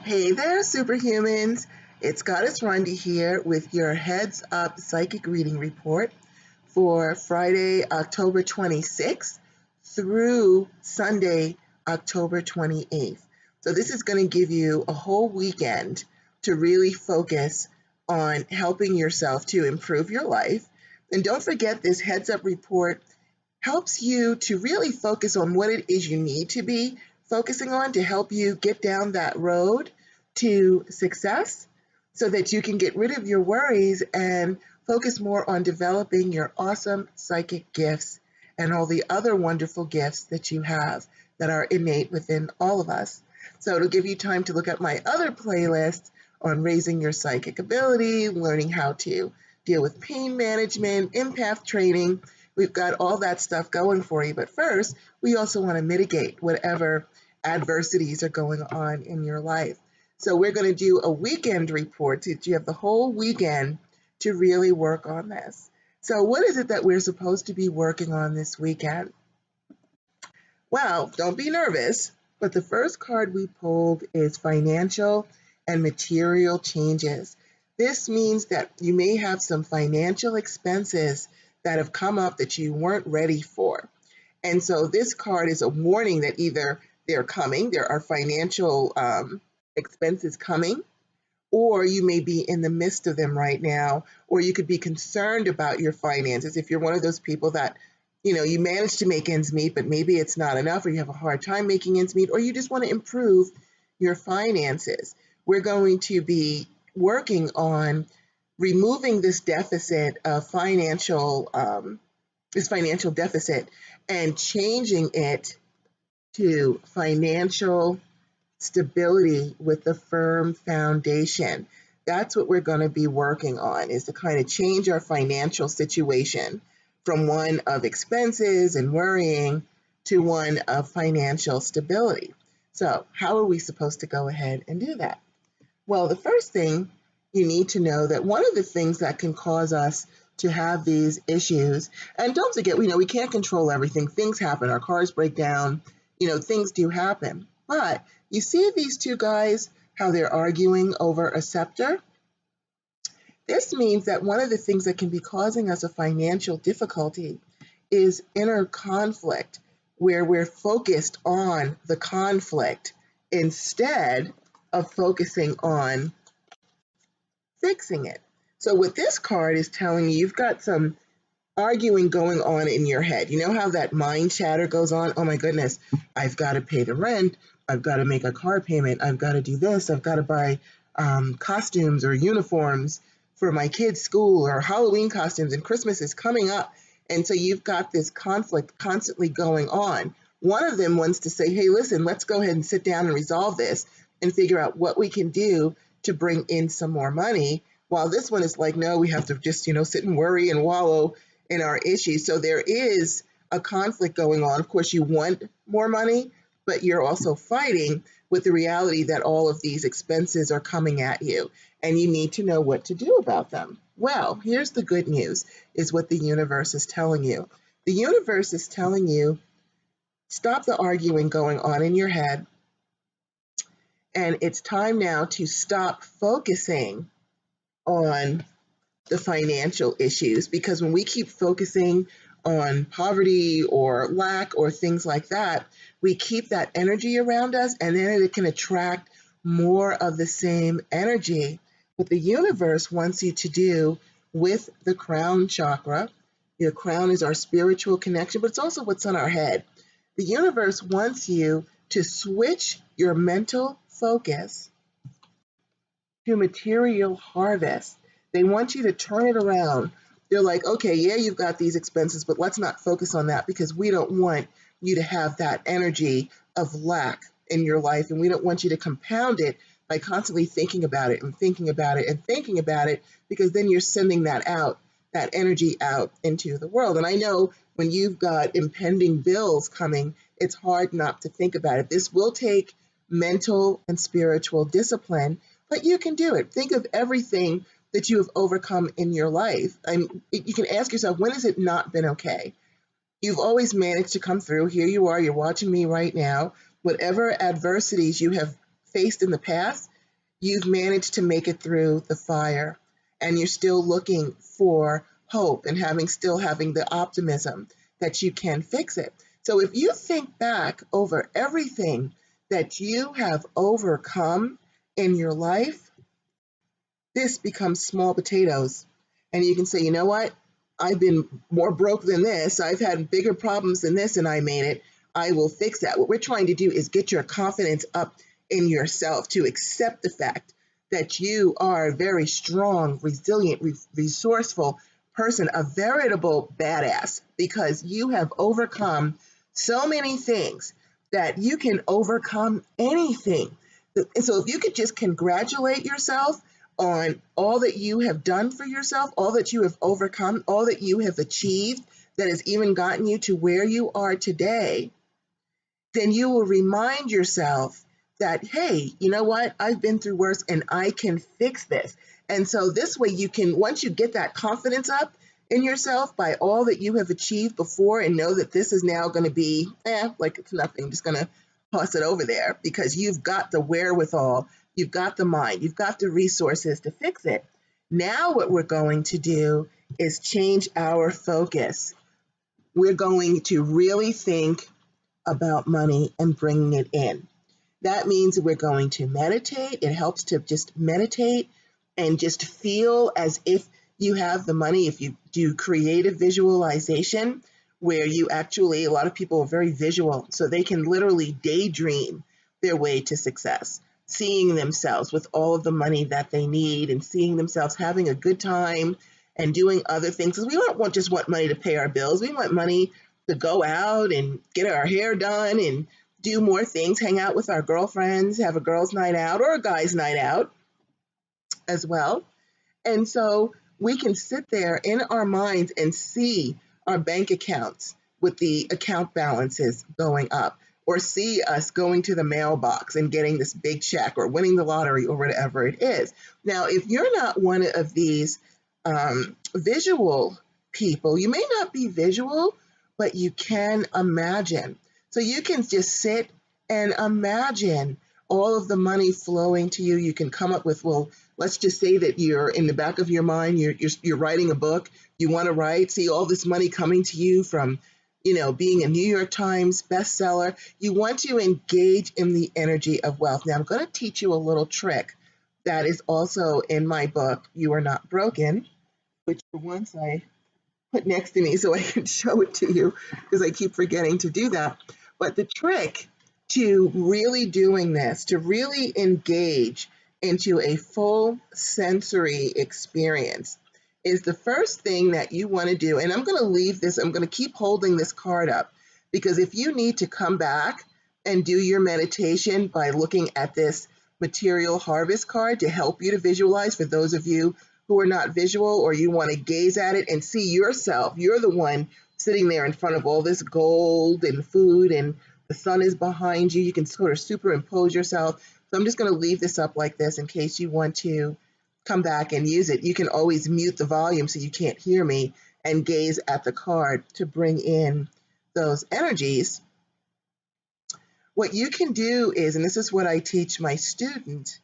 Hey there, Superhumans. It's Goddess Rhonda here with your Heads Up Psychic Reading Report for Friday, October 26th through Sunday, October 28th. So this is going to give you a whole weekend to really focus on helping yourself to improve your life. And don't forget, this Heads Up report helps you to really focus on what it is you need to be focusing on to help you get down that road to success so that you can get rid of your worries and focus more on developing your awesome psychic gifts and all the other wonderful gifts that you have that are innate within all of us. So it'll give you time to look at my other playlists on raising your psychic ability, learning how to deal with pain management, empath training. We've got all that stuff going for you. But first, we also want to mitigate whatever adversities are going on in your life. So we're going to do a weekend report so that you have the whole weekend to really work on this. So what is it that we're supposed to be working on this weekend? Well, don't be nervous, but the first card we pulled is financial and material changes. This means that you may have some financial expenses that have come up that you weren't ready for. And so this card is a warning that either they're coming, there are financial expenses coming, or you may be in the midst of them right now, or you could be concerned about your finances. If you're one of those people that, you manage to make ends meet, but maybe it's not enough, or you have a hard time making ends meet, or you just want to improve your finances. We're going to be working on removing this deficit of financial deficit and changing it to financial stability with a firm foundation. That's what we're going to be working on, is to kind of change our financial situation from one of expenses and worrying to one of financial stability. So how are we supposed to go ahead and do that? Well, the first thing you need to know that one of the things that can cause us to have these issues, and don't forget, we can't control everything. Things happen. Our cars break down. Things do happen. But you see these two guys, how they're arguing over a scepter? This means that one of the things that can be causing us a financial difficulty is inner conflict, where we're focused on the conflict instead of focusing on fixing it. So what this card is telling you, you've got some arguing going on in your head. You know how that mind chatter goes on? Oh my goodness, I've got to pay the rent. I've got to make a car payment. I've got to do this. I've got to buy costumes or uniforms for my kids' school, or Halloween costumes, and Christmas is coming up. And so you've got this conflict constantly going on. One of them wants to say, hey, listen, let's go ahead and sit down and resolve this and figure out what we can do to bring in some more money. While this one is like, no, we have to just, sit and worry and wallow in our issues. So there is a conflict going on. Of course, you want more money, but you're also fighting with the reality that all of these expenses are coming at you, and you need to know what to do about them. Well, here's the good news, is what the universe is telling you. The universe is telling you, stop the arguing going on in your head, and it's time now to stop focusing on the financial issues, because when we keep focusing on poverty or lack or things like that, we keep that energy around us, and then it can attract more of the same energy. What the universe wants you to do with the crown chakra, your crown is our spiritual connection, but it's also what's on our head. The universe wants you to switch your mental focus to material harvest. They want you to turn it around. They're like, okay, yeah, you've got these expenses, but let's not focus on that, because we don't want you to have that energy of lack in your life, and we don't want you to compound it by constantly thinking about it and thinking about it and thinking about it, because then you're sending that energy out into the world. And I know when you've got impending bills coming, it's hard not to think about it. This will take mental and spiritual discipline, but you can do it. Think of everything that you have overcome in your life. You can ask yourself, when has it not been okay? You've always managed to come through. Here you are, you're watching me right now. Whatever adversities you have faced in the past, you've managed to make it through the fire, and you're still looking for hope and still having the optimism that you can fix it. So if you think back over everything that you have overcome in your life, this becomes small potatoes. And you can say, you know what? I've been more broke than this. I've had bigger problems than this, and I made it. I will fix that. What we're trying to do is get your confidence up in yourself to accept the fact that you are a very strong, resilient, resourceful person, a veritable badass, because you have overcome so many things that you can overcome anything. So if you could just congratulate yourself on all that you have done for yourself, all that you have overcome, all that you have achieved that has even gotten you to where you are today, then you will remind yourself that, hey, you know what? I've been through worse and I can fix this. And so this way you can, once you get that confidence up in yourself by all that you have achieved before and know that this is now going to be, like it's nothing, just going to toss it over there because you've got the wherewithal, you've got the mind, you've got the resources to fix it. Now what we're going to do is change our focus. We're going to really think about money and bringing it in. That means we're going to meditate. It helps to just meditate and just feel as if you have the money. If you do creative visualization, where you actually, a lot of people are very visual, so they can literally daydream their way to success, seeing themselves with all of the money that they need and seeing themselves having a good time and doing other things. Because we don't just want money to pay our bills. We want money to go out and get our hair done and do more things, hang out with our girlfriends, have a girls' night out or a guys' night out as well. And so we can sit there in our minds and see our bank accounts with the account balances going up, or see us going to the mailbox and getting this big check or winning the lottery or whatever it is. Now, if you're not one of these visual people, you may not be visual, but you can imagine. So you can just sit and imagine all of the money flowing to you. You can come up with, well, let's just say that you're in the back of your mind, you're writing a book, you want to write, see all this money coming to you from, being a New York Times bestseller. You want to engage in the energy of wealth. Now, I'm going to teach you a little trick that is also in my book, You Are Not Broken, which for once I put next to me so I can show it to you because I keep forgetting to do that. But the trick to really doing this, to really engage into a full sensory experience, is the first thing that you want to do. And I'm going to leave this, I'm going to keep holding this card up, because if you need to come back and do your meditation by looking at this material harvest card to help you to visualize, for those of you who are not visual, or you want to gaze at it and see yourself, you're the one sitting there in front of all this gold and food and the sun is behind you. You can sort of superimpose yourself. So I'm just going to leave this up like this in case you want to come back and use it. You can always mute the volume so you can't hear me and gaze at the card to bring in those energies. What you can do is, and this is what I teach my students,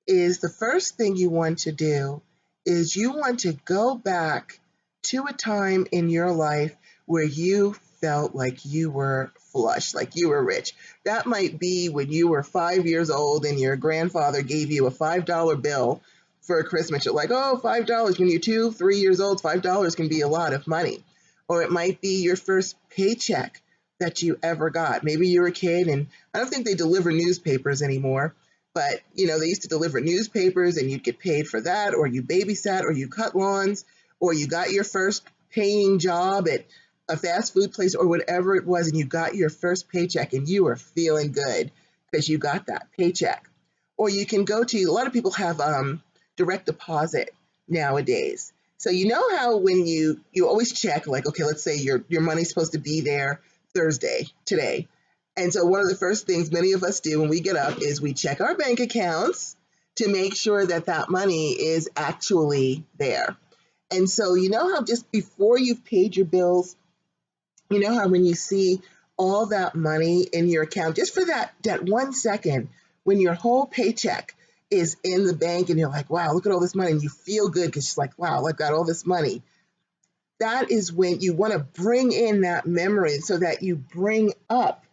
is the first thing you want to do is you want to go back to a time in your life where you felt like you were flush, like you were rich. That might be when you were 5 years old and your grandfather gave you a $5 bill for a Christmas. You're like, oh, $5. When you're 2, 3 years old, $5 can be a lot of money. Or it might be your first paycheck that you ever got. Maybe you're a kid, and I don't think they deliver newspapers anymore, but they used to deliver newspapers and you'd get paid for that, or you babysat, or you cut lawns, or you got your first paying job at a fast food place or whatever it was, and you got your first paycheck and you were feeling good because you got that paycheck. Or you can go to, a lot of people have direct deposit nowadays. So you know how when you always check, like, okay, let's say your money's supposed to be there Thursday, today. And so one of the first things many of us do when we get up is we check our bank accounts to make sure that that money is actually there. And so you know how just before you've paid your bills, you know how when you see all that money in your account, just for that 1 second, when your whole paycheck is in the bank and you're like, wow, look at all this money, and you feel good because she's like, wow, I've got all this money. That is when you want to bring in that memory so that you bring up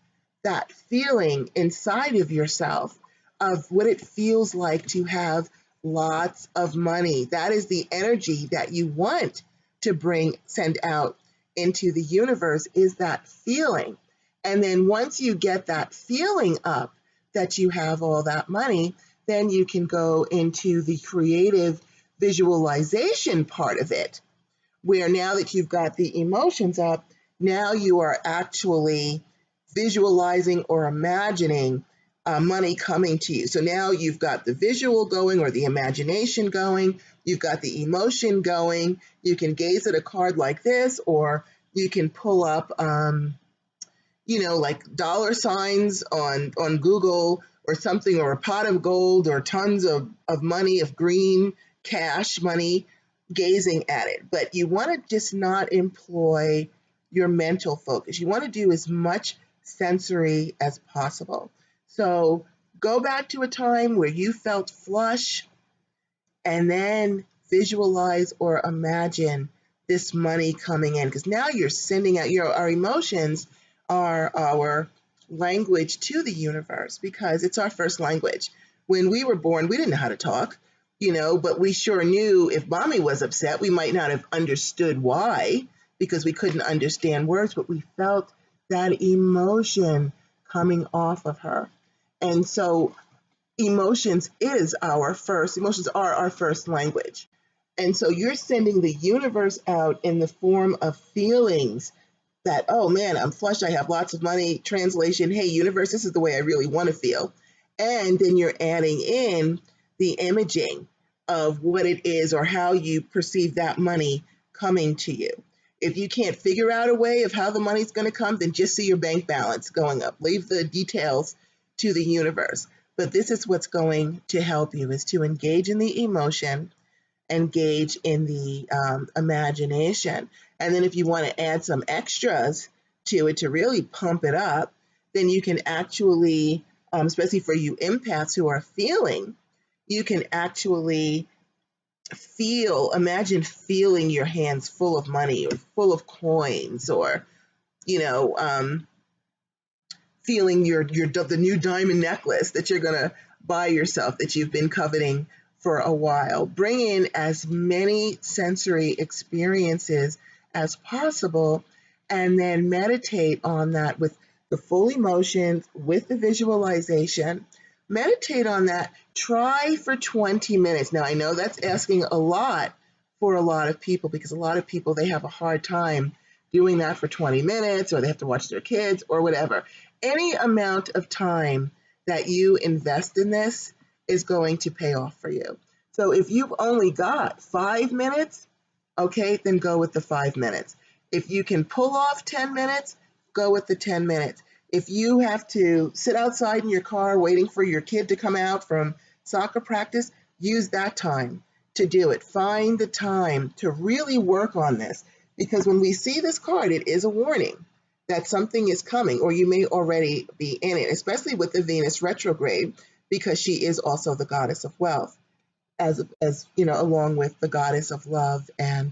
that feeling inside of yourself of what it feels like to have lots of money. That is the energy that you want to send out into the universe, is that feeling. And then once you get that feeling up that you have all that money, then you can go into the creative visualization part of it, where now that you've got the emotions up, now you are actually visualizing or imagining money coming to you. So now you've got the visual going or the imagination going, you've got the emotion going. You can gaze at a card like this, or you can pull up, like dollar signs on Google or something, or a pot of gold or tons of money, of green cash money, gazing at it. But you want to just not employ your mental focus. You want to do as much sensory as possible. So go back to a time where you felt flush and then visualize or imagine this money coming in, because now you're sending out our emotions are our language to the universe, because it's our first language. When we were born, we didn't know how to talk, but we sure knew if mommy was upset. We might not have understood why, because we couldn't understand words, but we felt that emotion coming off of her. And so emotions are our first language. And so you're sending the universe out in the form of feelings that, oh man, I'm flush, I have lots of money. Translation, hey, universe, this is the way I really want to feel. And then you're adding in the imaging of what it is or how you perceive that money coming to you. If you can't figure out a way of how the money's going to come, then just see your bank balance going up. Leave the details to the universe. But this is what's going to help you, is to engage in the emotion, engage in the imagination. And then if you want to add some extras to it to really pump it up, then you can actually, especially for you empaths who are feeling, you can actually imagine feeling your hands full of money or full of coins, or, feeling the new diamond necklace that you're going to buy yourself, that you've been coveting for a while. Bring in as many sensory experiences as possible, and then meditate on that with the full emotions, with the visualization. Meditate on that. Try for 20 minutes. Now, I know that's asking a lot for a lot of people, because a lot of people, they have a hard time doing that for 20 minutes, or they have to watch their kids or whatever. Any amount of time that you invest in this is going to pay off for you. So if you've only got 5 minutes, okay, then go with the 5 minutes. If you can pull off 10 minutes, go with the 10 minutes. If you have to sit outside in your car waiting for your kid to come out from soccer practice, use that time to do it. Find the time to really work on this, because when we see this card, it is a warning that something is coming, or you may already be in it, especially with the Venus retrograde, because she is also the goddess of wealth, as along with the goddess of love and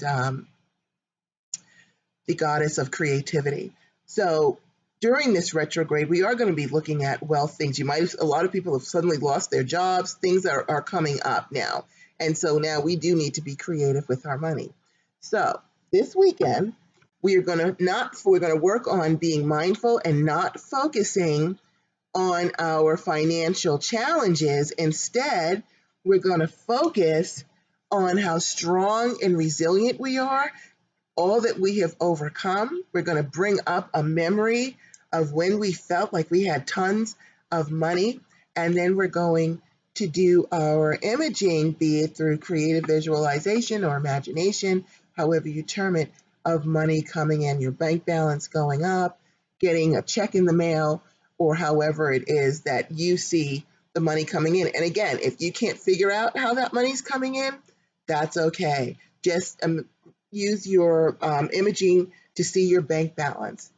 the goddess of creativity. So during this retrograde, we are going to be looking at wealth things. A lot of people have suddenly lost their jobs. Things are coming up now. And so now we do need to be creative with our money. So this weekend, we're going to work on being mindful and not focusing on our financial challenges. Instead, we're going to focus on how strong and resilient we are, all that we have overcome. We're going to bring up a memory of when we felt like we had tons of money, and then we're going to do our imaging, be it through creative visualization or imagination, however you term it, of money coming in, your bank balance going up, getting a check in the mail, or however it is that you see the money coming in. And again, if you can't figure out how that money's coming in, that's okay. Just use your imaging to see your bank balance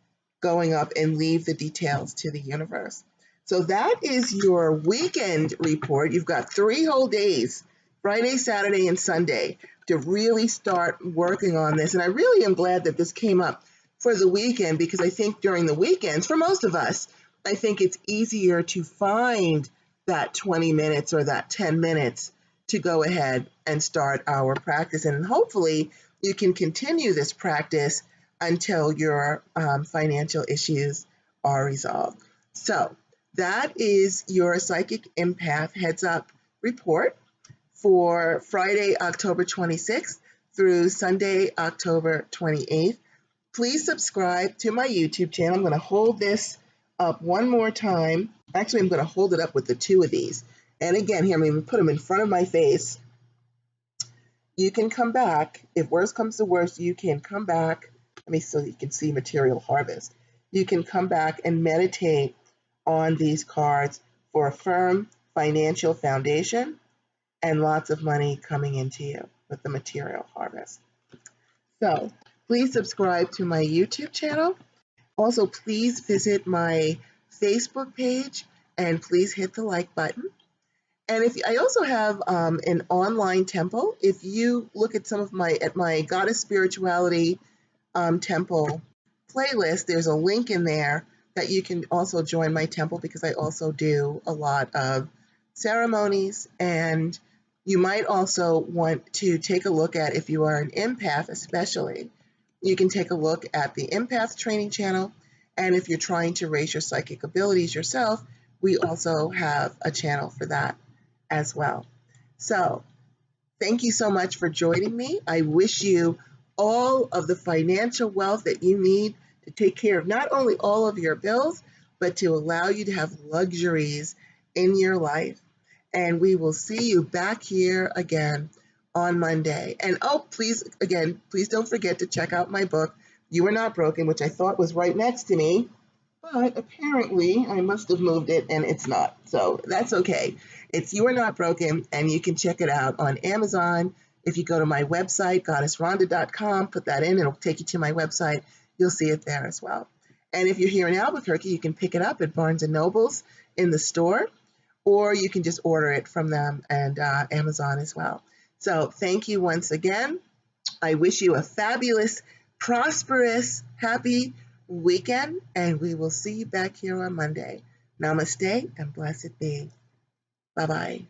going up, and leave the details to the universe. So that is your weekend report. You've got 3 whole days, Friday, Saturday, and Sunday, to really start working on this. And I really am glad that this came up for the weekend, because I think during the weekends, for most of us, I think it's easier to find that 20 minutes or that 10 minutes to go ahead and start our practice. And hopefully you can continue this practice until your financial issues are resolved. So that is your Psychic Empath Heads Up report for Friday, October 26th through Sunday, October 28th. Please subscribe to my YouTube channel. I'm going to hold this up one more time. Actually, I'm going to hold it up with the 2 of these. And again, here, I'm going to put them in front of my face. You can come back. If worse comes to worse, you can come back. Let me so you can see Material Harvest. You can come back and meditate on these cards for a firm financial foundation and lots of money coming into you with the Material Harvest. So please subscribe to my YouTube channel. Also, please visit my Facebook page and please hit the like button. And if I also have an online temple. If you look at some of my Goddess Spirituality temple playlist, there's a link in there that you can also join my temple, because I also do a lot of ceremonies. And you might also want to take a look at, if you are an empath especially, you can take a look at the Empath Training Channel. And if you're trying to raise your psychic abilities yourself, we also have a channel for that as well. So thank you so much for joining me. I wish you all of the financial wealth that you need to take care of not only all of your bills, but to allow you to have luxuries in your life. And we will see you back here again on Monday. And oh, please don't forget to check out my book, You Are Not Broken, which I thought was right next to me, but apparently I must have moved it and it's not. So that's okay. It's You Are Not Broken, and you can check it out on Amazon. If you go to my website, goddessrhonda.com, put that in, it'll take you to my website. You'll see it there as well. And if you're here in Albuquerque, you can pick it up at Barnes & Noble's in the store, or you can just order it from them and Amazon as well. So thank you once again. I wish you a fabulous, prosperous, happy weekend, and we will see you back here on Monday. Namaste and blessed be. Bye-bye.